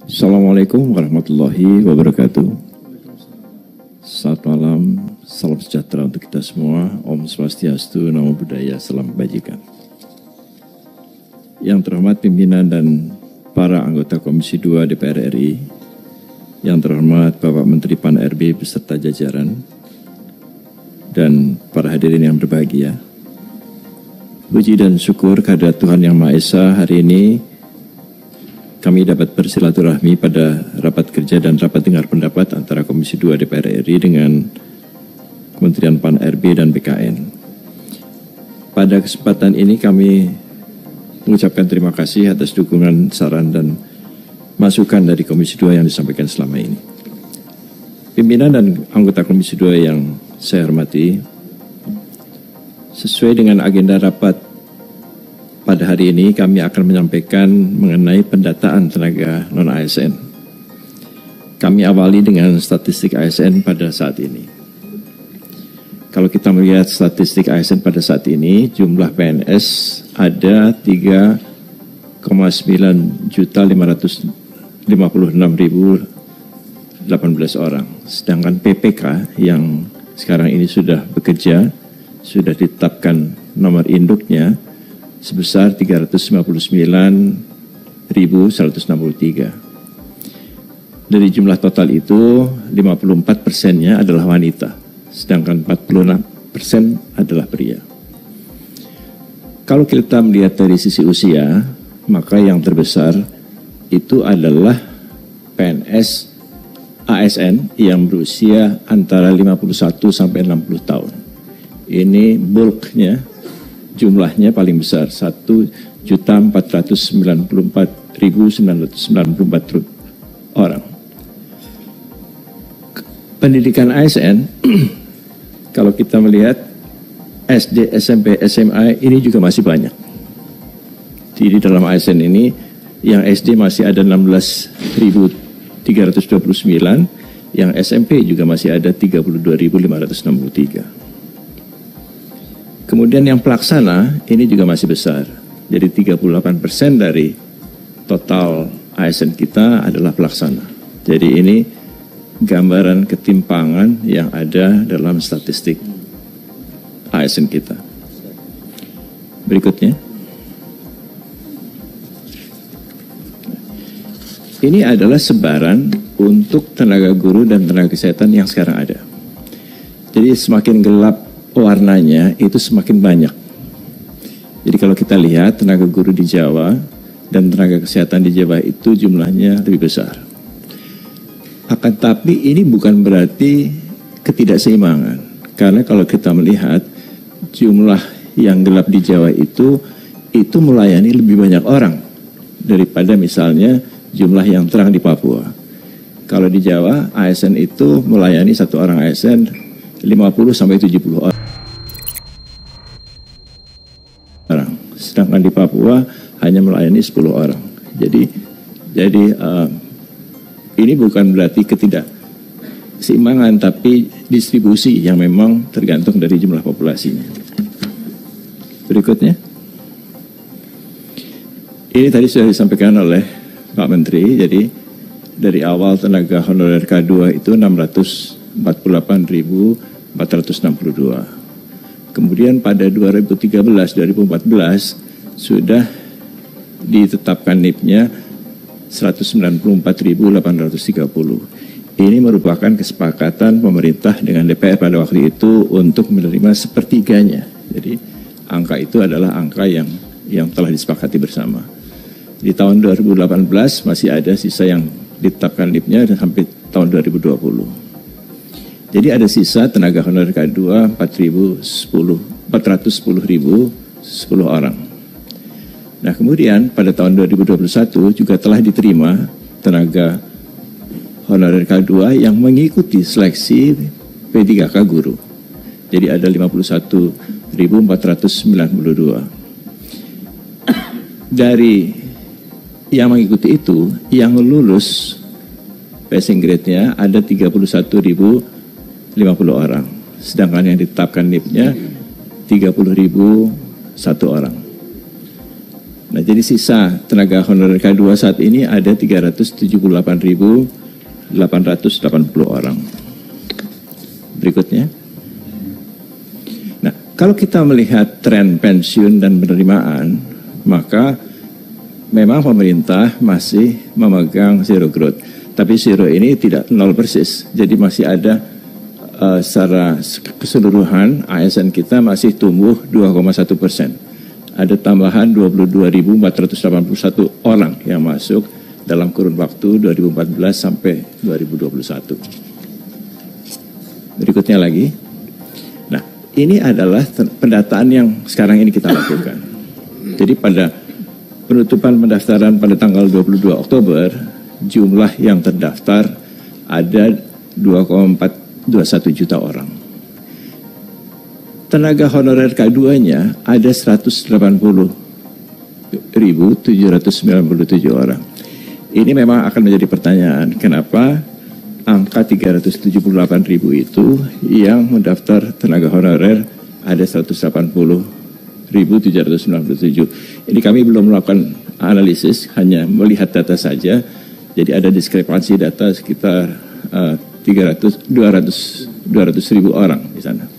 Assalamualaikum warahmatullahi wabarakatuh. Selamat malam, salam sejahtera untuk kita semua. Om Swastiastu, Namo Buddhaya, salam kebajikan. Yang terhormat pimpinan dan para anggota Komisi 2 DPR RI, yang terhormat Bapak Menteri Pan-RB beserta jajaran, dan para hadirin yang berbahagia. Puji dan syukur kehadirat Tuhan Yang Maha Esa, hari ini kami dapat bersilaturahmi pada rapat kerja dan rapat dengar pendapat antara Komisi 2 DPR RI dengan Kementerian Pan-RB dan BKN. Pada kesempatan ini kami mengucapkan terima kasih atas dukungan, saran, dan masukan dari Komisi 2 yang disampaikan selama ini. Pimpinan dan anggota Komisi 2 yang saya hormati, sesuai dengan agenda rapat pada hari ini kami akan menyampaikan mengenai pendataan tenaga non-ASN. Kami awali dengan statistik ASN pada saat ini. Kalau kita melihat statistik ASN pada saat ini, jumlah PNS ada 3,9.556.018 orang. Sedangkan PPK yang sekarang ini sudah bekerja, sudah ditetapkan nomor induknya sebesar 359.163. Dari jumlah total itu, 54%-nya adalah wanita, sedangkan 46% adalah pria. Kalau kita melihat dari sisi usia, maka yang terbesar itu adalah PNS ASN yang berusia antara 51 sampai 60 tahun. Ini bulknya, jumlahnya paling besar, 1.494.994 orang. Pendidikan ASN, kalau kita melihat SD, SMP, SMA ini juga masih banyak. Jadi dalam ASN ini, yang SD masih ada 16.329, yang SMP juga masih ada 32.563. Kemudian yang pelaksana ini juga masih besar. Jadi 38% dari total ASN kita adalah pelaksana. Jadi ini gambaran ketimpangan yang ada dalam statistik ASN kita. Berikutnya. Ini adalah sebaran untuk tenaga guru dan tenaga kesehatan yang sekarang ada. Jadi semakin gelap warnanya itu semakin banyak. Jadi kalau kita lihat tenaga guru di Jawa dan tenaga kesehatan di Jawa itu jumlahnya lebih besar. Akan tapi ini bukan berarti ketidakseimbangan. Karena kalau kita melihat jumlah yang gelap di Jawa itu melayani lebih banyak orang daripada misalnya jumlah yang terang di Papua. Kalau di Jawa ASN itu melayani satu orang ASN 50 sampai 70 orang. Sedangkan di Papua hanya melayani 10 orang. Jadi ini bukan berarti ketidakseimbangan, tapi distribusi yang memang tergantung dari jumlah populasinya. Berikutnya. Ini tadi sudah disampaikan oleh Pak Menteri. Jadi dari awal tenaga honorer K2 itu 648.462. Kemudian pada 2013-2014 sudah ditetapkan NIP-nya 194.830. Ini merupakan kesepakatan pemerintah dengan DPR pada waktu itu untuk menerima sepertiganya. Jadi angka itu adalah angka yang telah disepakati bersama. Di tahun 2018 masih ada sisa yang ditetapkan NIP-nya sampai tahun 2020. Jadi ada sisa tenaga honorer K2 410.010 orang. Nah kemudian pada tahun 2021 juga telah diterima tenaga honorer K2 yang mengikuti seleksi P3K guru. Jadi ada 51.492. Dari yang mengikuti itu, yang lulus passing grade-nya ada 31.050 orang. Sedangkan yang ditetapkan NIP-nya 30.001 orang. Nah, jadi sisa tenaga honorer K2 saat ini ada 378.880 orang. Berikutnya. Nah, kalau kita melihat tren pensiun dan penerimaan, maka memang pemerintah masih memegang zero growth. Tapi zero ini tidak nol persis. Jadi masih ada secara keseluruhan ASN kita masih tumbuh 2,1%. Ada tambahan 22.481 orang yang masuk dalam kurun waktu 2014 sampai 2021. Berikutnya lagi. Nah, ini adalah pendataan yang sekarang ini kita lakukan. Jadi pada penutupan pendaftaran pada tanggal 22 Oktober, jumlah yang terdaftar ada 2,421 juta orang. Tenaga honorer K2-nya ada 180.797 orang. Ini memang akan menjadi pertanyaan, kenapa angka 378.000 itu yang mendaftar tenaga honorer ada 180.797. Ini kami belum melakukan analisis, hanya melihat data saja. Jadi ada diskrepansi data sekitar 200.000 orang di sana.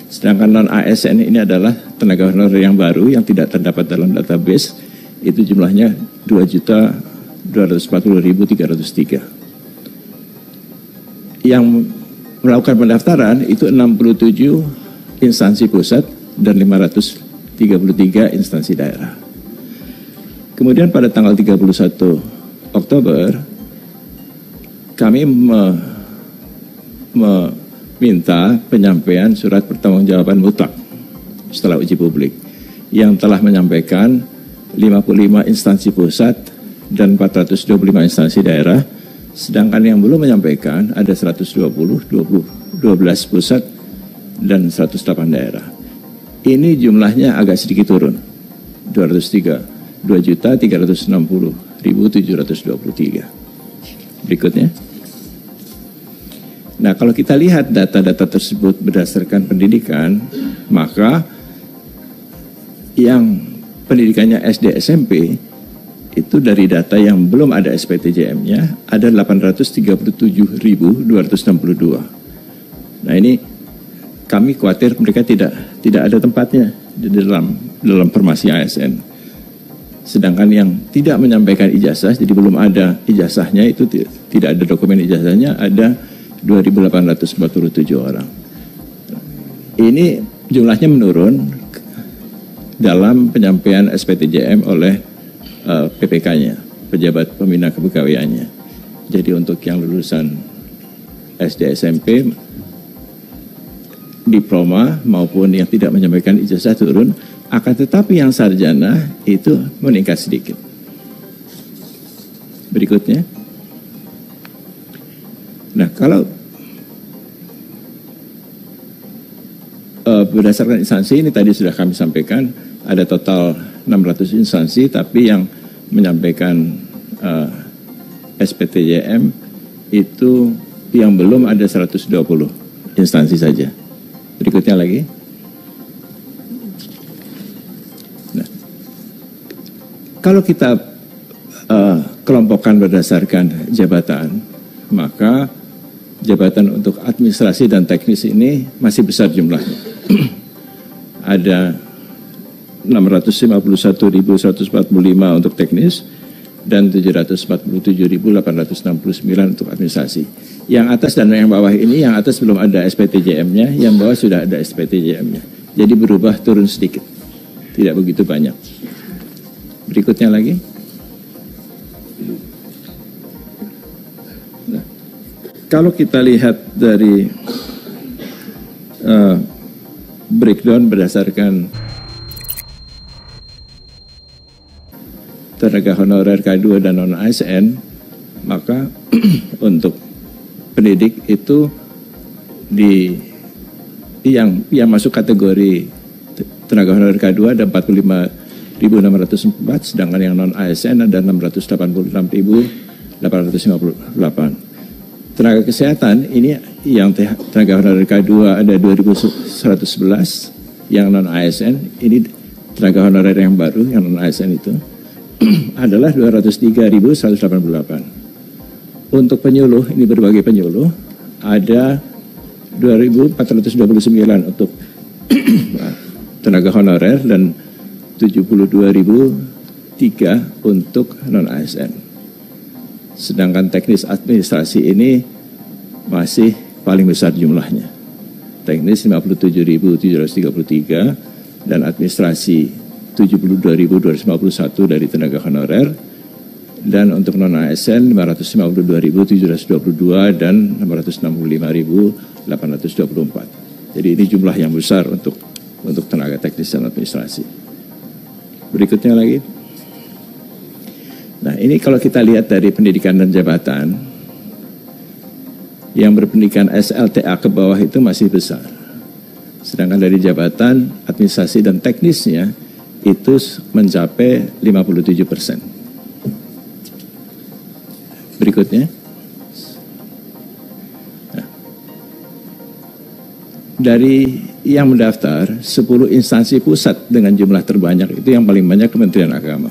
Sedangkan non-ASN ini adalah tenaga honorer yang baru yang tidak terdapat dalam database, itu jumlahnya 2.240.303. Yang melakukan pendaftaran itu 67 instansi pusat dan 533 instansi daerah. Kemudian pada tanggal 31 Oktober kami minta penyampaian surat pertanggungjawaban mutlak setelah uji publik yang telah menyampaikan 55 instansi pusat dan 425 instansi daerah, sedangkan yang belum menyampaikan ada 112 pusat dan 108 daerah. Ini jumlahnya agak sedikit turun, 203.360.723. Berikutnya. Nah, kalau kita lihat data-data tersebut berdasarkan pendidikan, maka yang pendidikannya SD SMP itu dari data yang belum ada SPTJM-nya ada 837.262. Nah, ini kami khawatir mereka tidak ada tempatnya di dalam formasi ASN. Sedangkan yang tidak menyampaikan ijazah, jadi belum ada ijazahnya, itu tidak ada dokumen ijazahnya, ada 2.847 orang. Ini jumlahnya menurun dalam penyampaian SPTJM oleh PPK-nya, pejabat pembina kepegawaiannya. Jadi untuk yang lulusan SD SMP, diploma maupun yang tidak menyampaikan ijazah turun, akan tetapi yang sarjana itu meningkat sedikit. Berikutnya. Nah, kalau berdasarkan instansi ini tadi sudah kami sampaikan, ada total 600 instansi, tapi yang menyampaikan SPTJM itu yang belum ada 120 instansi saja. Berikutnya lagi. Nah, kalau kita kelompokkan berdasarkan jabatan, maka jabatan untuk administrasi dan teknis ini masih besar jumlahnya. Ada 651.145 untuk teknis dan 747.869 untuk administrasi. Yang atas dan yang bawah ini, yang atas belum ada SPTJM-nya, yang bawah sudah ada SPTJM-nya. Jadi berubah turun sedikit, tidak begitu banyak. Berikutnya lagi. Nah, kalau kita lihat dari breakdown berdasarkan tenaga honorer K2 dan non-ASN, maka untuk pendidik itu yang masuk kategori tenaga honorer K2 ada 45.604, sedangkan yang non-ASN ada 686.858. Tenaga kesehatan ini yang tenaga honorer K2 ada 2.111, yang non-ASN ini tenaga honorer yang baru, yang non-ASN itu, adalah 203.188. Untuk penyuluh, ini berbagai penyuluh, ada 2.429 untuk tenaga honorer dan 72.003 untuk non-ASN. Sedangkan teknis administrasi ini masih paling besar jumlahnya. Teknis 57.733 dan administrasi 72.251 dari tenaga honorer, dan untuk non-ASN 552.722 dan 665.824. Jadi ini jumlah yang besar untuk tenaga teknis dan administrasi. Berikutnya lagi. Nah, ini kalau kita lihat dari pendidikan dan jabatan, yang berpendidikan SLTA ke bawah itu masih besar. Sedangkan dari jabatan, administrasi dan teknisnya itu mencapai 57%. Berikutnya. Nah, dari yang mendaftar, 10 instansi pusat dengan jumlah terbanyak itu yang paling banyak Kementerian Agama.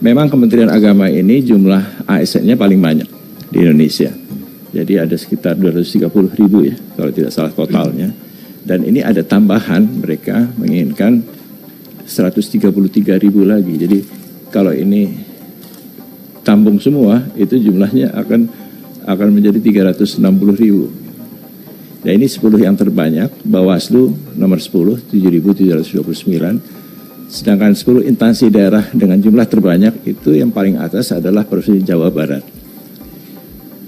Memang Kementerian Agama ini jumlah ASN-nya paling banyak di Indonesia. Jadi ada sekitar 230.000 ya, kalau tidak salah totalnya. Dan ini ada tambahan, mereka menginginkan 133.000 lagi. Jadi kalau ini tambung semua, itu jumlahnya akan menjadi 360.000. Nah, ini 10 yang terbanyak, Bawaslu nomor 10, 7.729. Sedangkan 10 instansi daerah dengan jumlah terbanyak itu yang paling atas adalah Provinsi Jawa Barat.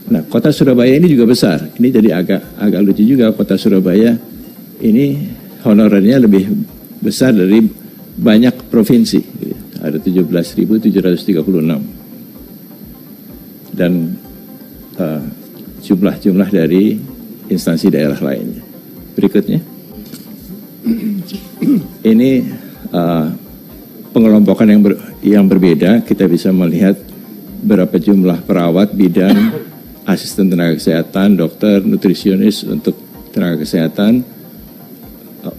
Nah, kota Surabaya ini juga besar. Ini jadi agak lucu juga, kota Surabaya ini honorernya lebih besar dari banyak provinsi. Ada 17.736. Dan jumlah dari instansi daerah lainnya. Berikutnya. Ini pengelompokan yang berbeda. Kita bisa melihat berapa jumlah perawat, bidan, asisten tenaga kesehatan, dokter, nutrisionis untuk tenaga kesehatan.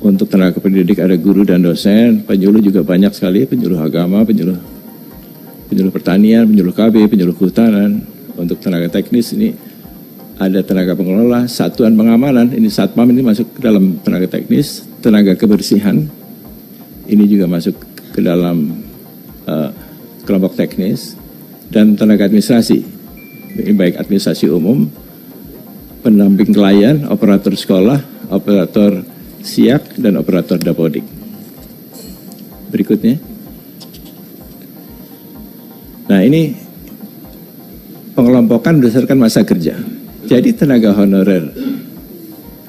Untuk tenaga pendidik ada guru dan dosen, penyuluh juga banyak sekali, penyuluh agama, penyuluh pertanian, penyuluh KB, penyuluh kehutanan. Untuk tenaga teknis ini ada tenaga pengelola, satuan pengamanan, ini Satpam ini masuk ke dalam tenaga teknis, tenaga kebersihan, ini juga masuk ke dalam kelompok teknis, dan tenaga administrasi, ini baik administrasi umum, pendamping klien, operator sekolah, operator SIAK, dan operator dapodik. Berikutnya. Nah, ini pengelompokan berdasarkan masa kerja. Jadi tenaga honorer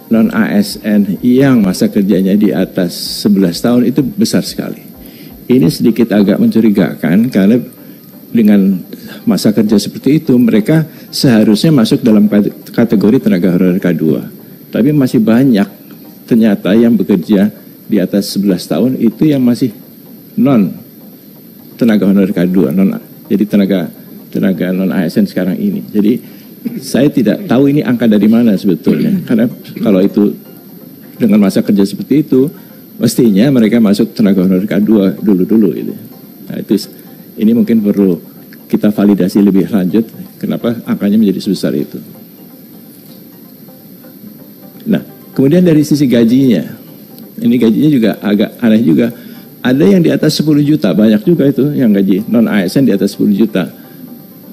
non-ASN yang masa kerjanya di atas 11 tahun itu besar sekali. Ini sedikit agak mencurigakan karena dengan masa kerja seperti itu mereka seharusnya masuk dalam kategori tenaga honorer K2. Tapi masih banyak ternyata yang bekerja di atas 11 tahun itu yang masih non tenaga honorer K2, jadi tenaga non-ASN sekarang ini. Jadi saya tidak tahu ini angka dari mana sebetulnya, karena kalau itu dengan masa kerja seperti itu, mestinya mereka masuk tenaga honorer K2 dulu gitu. Nah, ini mungkin perlu kita validasi lebih lanjut, kenapa angkanya menjadi sebesar itu. Nah, kemudian dari sisi gajinya, ini gajinya juga agak aneh juga. Ada yang di atas 10 juta, banyak juga itu yang gaji non-ASN di atas 10 juta.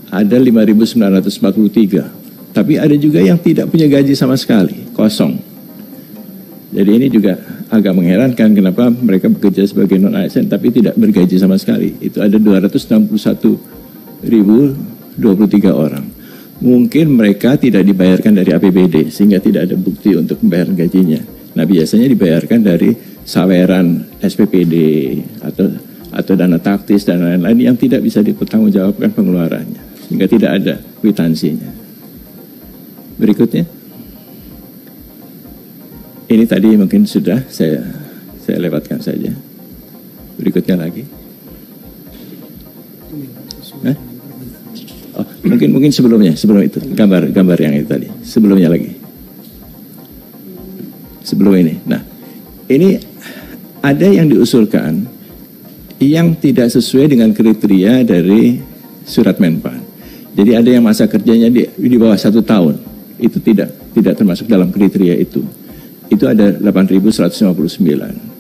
Ada 5.943. Tapi ada juga yang tidak punya gaji sama sekali, kosong. Jadi ini juga agak mengherankan kenapa mereka bekerja sebagai non-ASN tapi tidak bergaji sama sekali. Itu ada 261.023 orang. Mungkin mereka tidak dibayarkan dari APBD sehingga tidak ada bukti untuk membayar gajinya. Nah, biasanya dibayarkan dari saweran SPPD atau dana taktis dan lain-lain yang tidak bisa dipertanggungjawabkan pengeluarannya, sehingga tidak ada kwitansinya. Berikutnya, ini tadi mungkin sudah saya lewatkan saja. Berikutnya lagi. Oh, mungkin sebelum itu gambar yang itu tadi. Sebelumnya lagi. Sebelum ini. Nah, ini ada yang diusulkan yang tidak sesuai dengan kriteria dari surat Menpan. Jadi ada yang masa kerjanya di bawah 1 tahun, itu tidak termasuk dalam kriteria itu. Itu ada 8.159.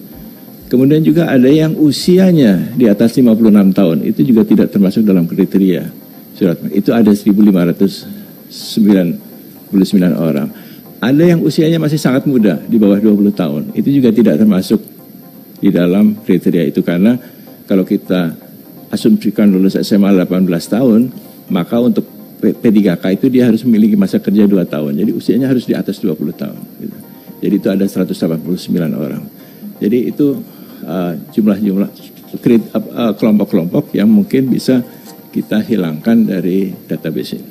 Kemudian juga ada yang usianya di atas 56 tahun, itu juga tidak termasuk dalam kriteria surat Menpan. Itu ada 1.599 orang. Ada yang usianya masih sangat muda, di bawah 20 tahun, itu juga tidak termasuk di dalam kriteria itu, karena kalau kita asumsikan lulus SMA 18 tahun, maka untuk P3K itu dia harus memiliki masa kerja 2 tahun. Jadi usianya harus di atas 20 tahun. Gitu. Jadi itu ada 189 orang. Jadi itu jumlah-jumlah kelompok-kelompok yang mungkin bisa kita hilangkan dari database ini.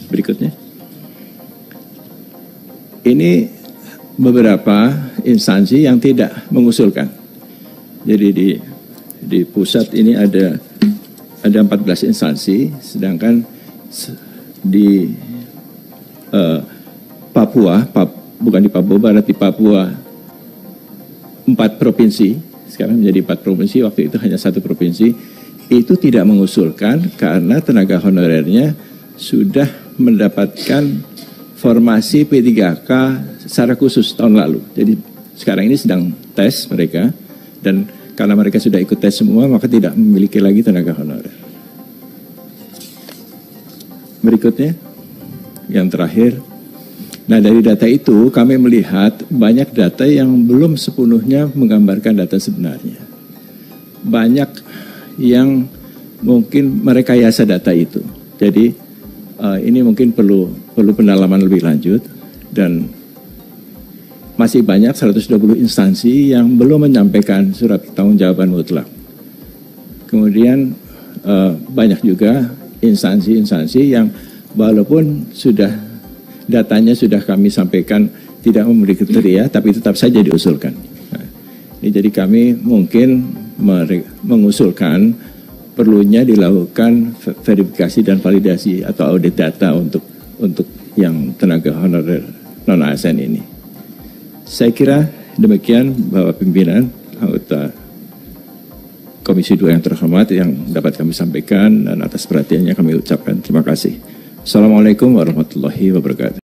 Berikutnya. Ini beberapa instansi yang tidak mengusulkan. Jadi di pusat ini ada 14 instansi, sedangkan di Papua, bukan di Papua Barat, di Papua 4 provinsi, sekarang menjadi 4 provinsi, waktu itu hanya 1 provinsi, itu tidak mengusulkan karena tenaga honorernya sudah mendapatkan formasi P3K secara khusus tahun lalu. Jadi sekarang ini sedang tes mereka, dan karena mereka sudah ikut tes semua, maka tidak memiliki lagi tenaga honorer. Berikutnya, yang terakhir. Nah, dari data itu kami melihat banyak data yang belum sepenuhnya menggambarkan data sebenarnya. Banyak yang mungkin merekayasa data itu. Jadi ini mungkin perlu pendalaman lebih lanjut, dan masih banyak 120 instansi yang belum menyampaikan surat pertanggungjawaban mutlak. Kemudian banyak juga instansi-instansi yang walaupun datanya sudah kami sampaikan tidak memenuhi kriteria, tapi tetap saja diusulkan. Nah, ini jadi kami mungkin mengusulkan perlunya dilakukan verifikasi dan validasi atau audit data untuk yang tenaga honorer non-ASN ini. Saya kira demikian Bapak Pimpinan, anggota Komisi 2 yang terhormat yang dapat kami sampaikan, dan atas perhatiannya kami ucapkan terima kasih. Assalamualaikum warahmatullahi wabarakatuh.